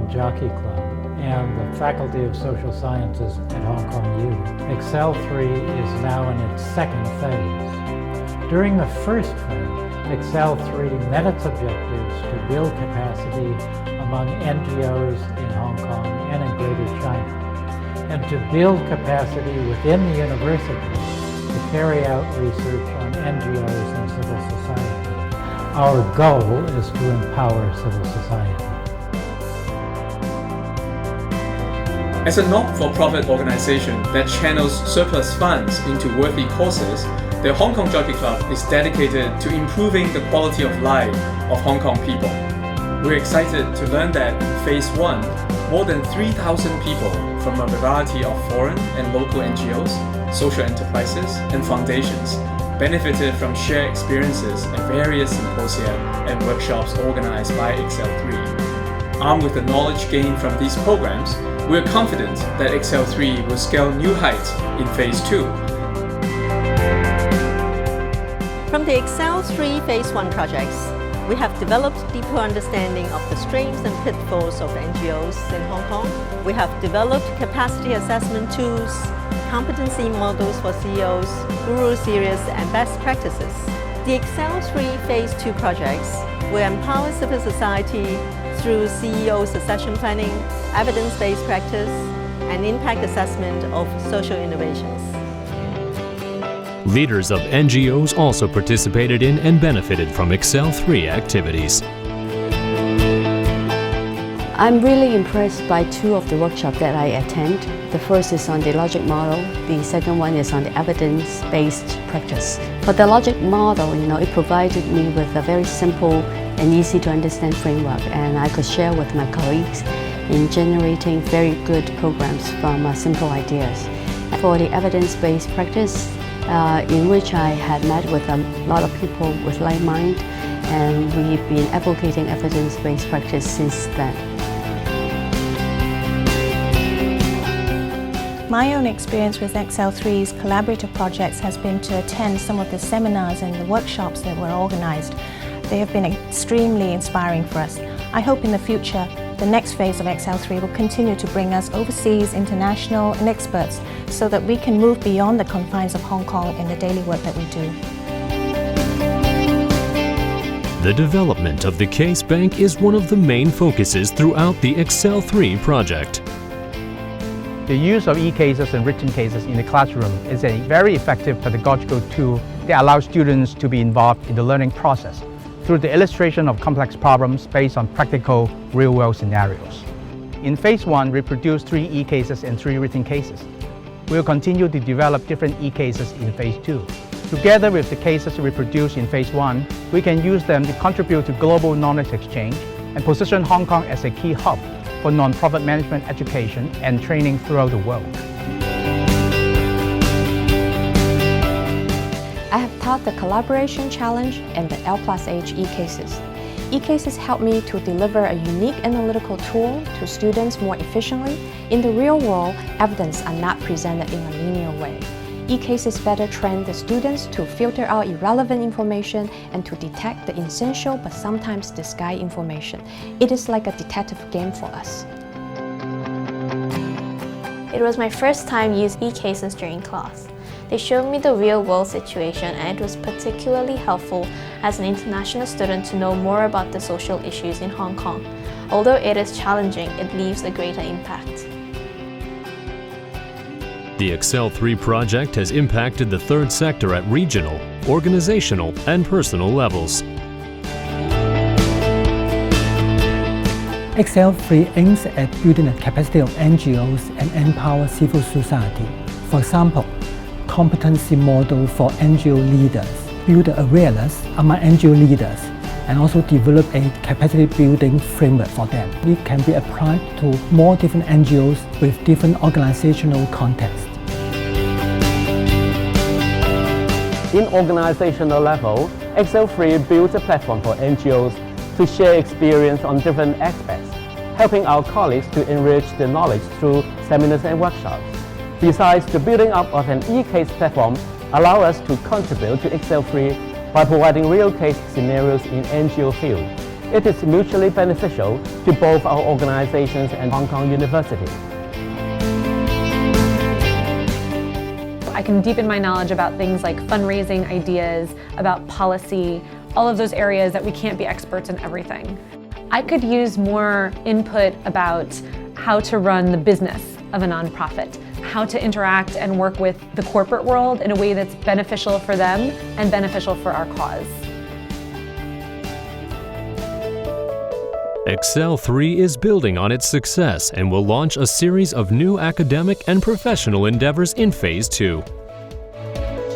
Kong Jockey Club and the Faculty of Social Sciences at Hong Kong U. Excel 3 is now in its second phase. During the first phase, Excel 3 met its objectives to build capacity among NGOs in Hong Kong and in Greater China, and to build capacity within the university to carry out research on NGOs and civil society. Our goal is to empower civil society. As a not-for-profit organization that channels surplus funds into worthy causes, the Hong Kong Jockey Club is dedicated to improving the quality of life of Hong Kong people. We're excited to learn that in Phase 1, more than 3,000 people from a variety of foreign and local NGOs, social enterprises, and foundations benefited from shared experiences at various symposia and workshops organized by Excel 3. Armed with the knowledge gained from these programs, we are confident that Excel 3 will scale new heights in Phase 2. From the Excel 3 Phase 1 projects, we have developed deeper understanding of the strengths and pitfalls of NGOs in Hong Kong. We have developed capacity assessment tools, competency models for CEOs, guru series, and best practices. The Excel 3 Phase 2 projects will empower civil society through CEO succession planning, evidence-based practice, and impact assessment of social innovations. Leaders of NGOs also participated in and benefited from Excel 3 activities. I'm really impressed by two of the workshops that I attend. The first is on the logic model. The second one is on the evidence-based practice. For the logic model, it provided me with a very simple and easy to understand framework, and I could share with my colleagues in generating very good programs from simple ideas. For the evidence-based practice, in which I had met with a lot of people with like mind, and we've been advocating evidence-based practice since then. My own experience with Excel 3's collaborative projects has been to attend some of the seminars and the workshops that were organized. They have been extremely inspiring for us. I hope in the future the next phase of Excel 3 will continue to bring us overseas, international and experts so that we can move beyond the confines of Hong Kong in the daily work that we do. The development of the case bank is one of the main focuses throughout the Excel 3 project. The use of e-cases and written cases in the classroom is a very effective pedagogical tool that allows students to be involved in the learning process through the illustration of complex problems based on practical, real-world scenarios. In Phase 1, we produced 3 e-cases and 3 written cases. We will continue to develop different e-cases in Phase 2. Together with the cases we produced in Phase 1, we can use them to contribute to global knowledge exchange and position Hong Kong as a key hub for non-profit management education and training throughout the world. I have taught the Collaboration Challenge and the L+H e-cases. E-cases help me to deliver a unique analytical tool to students more efficiently. In the real world, evidence are not presented in a linear way. E-cases better train the students to filter out irrelevant information and to detect the essential but sometimes disguised information. It is like a detective game for us. It was my first time using e-cases during class. They showed me the real-world situation, and it was particularly helpful as an international student to know more about the social issues in Hong Kong. Although it is challenging, it leaves a greater impact. The Excel 3 project has impacted the third sector at regional, organizational, and personal levels. Excel 3 aims at building the capacity of NGOs and empower civil society. For example, competency model for NGO leaders, build awareness among NGO leaders, and also develop a capacity building framework for them. It can be applied to more different NGOs with different organizational contexts. In organizational level, Excel 3 builds a platform for NGOs to share experience on different aspects, helping our colleagues to enrich their knowledge through seminars and workshops. Besides, the building up of an e-case platform allows us to contribute to Excel 3 by providing real case scenarios in NGO field. It is mutually beneficial to both our organizations and Hong Kong University. I can deepen my knowledge about things like fundraising ideas, about policy, all of those areas that we can't be experts in everything. I could use more input about how to run the business of a nonprofit, how to interact and work with the corporate world in a way that's beneficial for them and beneficial for our cause. Excel 3 is building on its success and will launch a series of new academic and professional endeavors in Phase 2.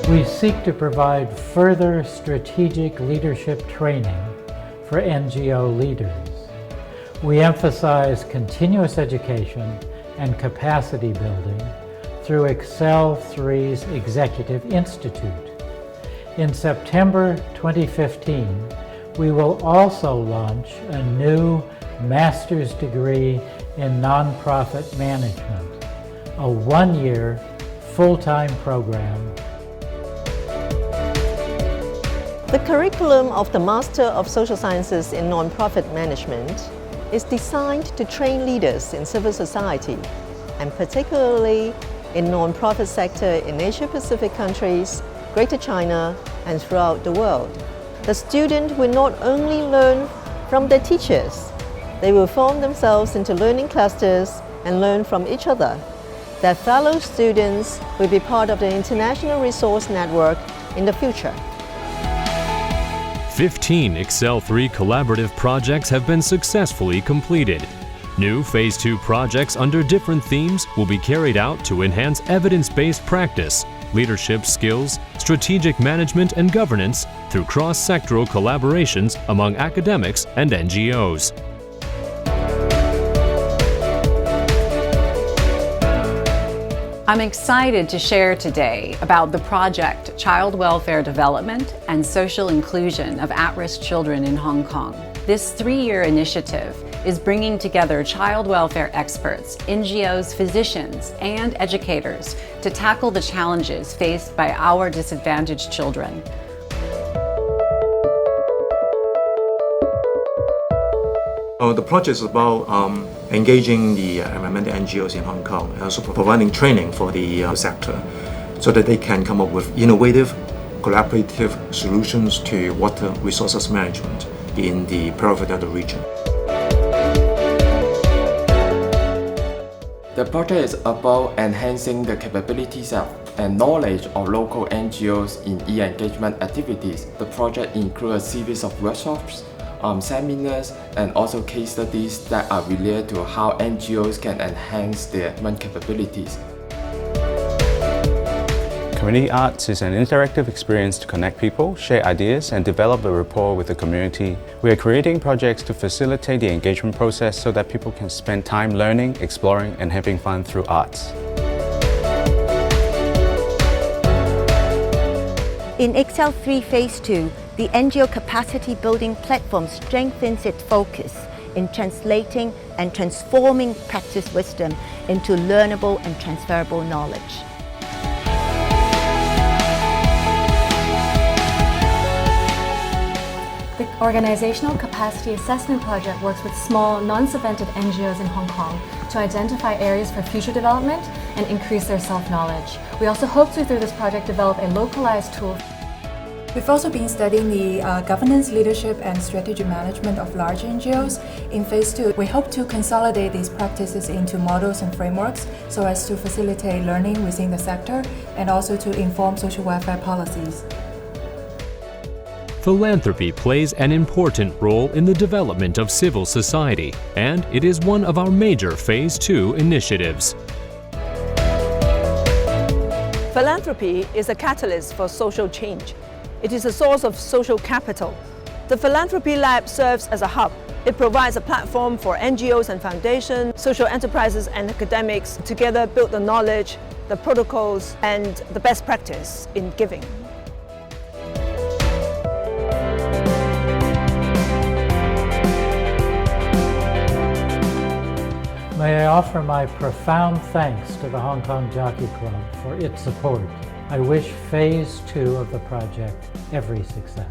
We seek to provide further strategic leadership training for NGO leaders. We emphasize continuous education and capacity building through Excel 3's Executive Institute. In September 2015, we will also launch a new master's degree in nonprofit management, a one-year full-time program. The curriculum of the Master of Social Sciences in Nonprofit Management is designed to train leaders in civil society, and particularly in nonprofit sector in Asia-Pacific countries, Greater China, and throughout the world. The student will not only learn from their teachers, they will form themselves into learning clusters and learn from each other. Their fellow students will be part of the international resource network in the future. 15 Excel 3 collaborative projects have been successfully completed. New Phase 2 projects under different themes will be carried out to enhance evidence-based practice, leadership skills, strategic management and governance through cross-sectoral collaborations among academics and NGOs. I'm excited to share today about the project Child Welfare Development and Social Inclusion of At-Risk Children in Hong Kong. This 3-year initiative is bringing together child welfare experts, NGOs, physicians, and educators to tackle the challenges faced by our disadvantaged children. The project is about engaging the environmental NGOs in Hong Kong and also providing training for the sector so that they can come up with innovative, collaborative solutions to water resources management in the periphery of the region. The project is about enhancing the capabilities and knowledge of local NGOs in e-engagement activities. The project includes a series of workshops, seminars, and also case studies that are related to how NGOs can enhance their management capabilities. Community arts is an interactive experience to connect people, share ideas, and develop a rapport with the community. We are creating projects to facilitate the engagement process so that people can spend time learning, exploring, and having fun through arts. In Excel 3 Phase 2, the NGO capacity building platform strengthens its focus in translating and transforming practice wisdom into learnable and transferable knowledge. The Organizational Capacity Assessment Project works with small, non-subvented NGOs in Hong Kong to identify areas for future development and increase their self-knowledge. We also hope to, through this project, develop a localized tool. We've also been studying the governance, leadership, and strategic management of large NGOs. In Phase 2, we hope to consolidate these practices into models and frameworks so as to facilitate learning within the sector and also to inform social welfare policies. Philanthropy plays an important role in the development of civil society, and it is one of our major Phase 2 initiatives. Philanthropy is a catalyst for social change. It is a source of social capital. The Philanthropy Lab serves as a hub. It provides a platform for NGOs and foundations, social enterprises and academics together build the knowledge, the protocols, and the best practice in giving. May I offer my profound thanks to the Hong Kong Jockey Club for its support. I wish Phase 2 of the project every success.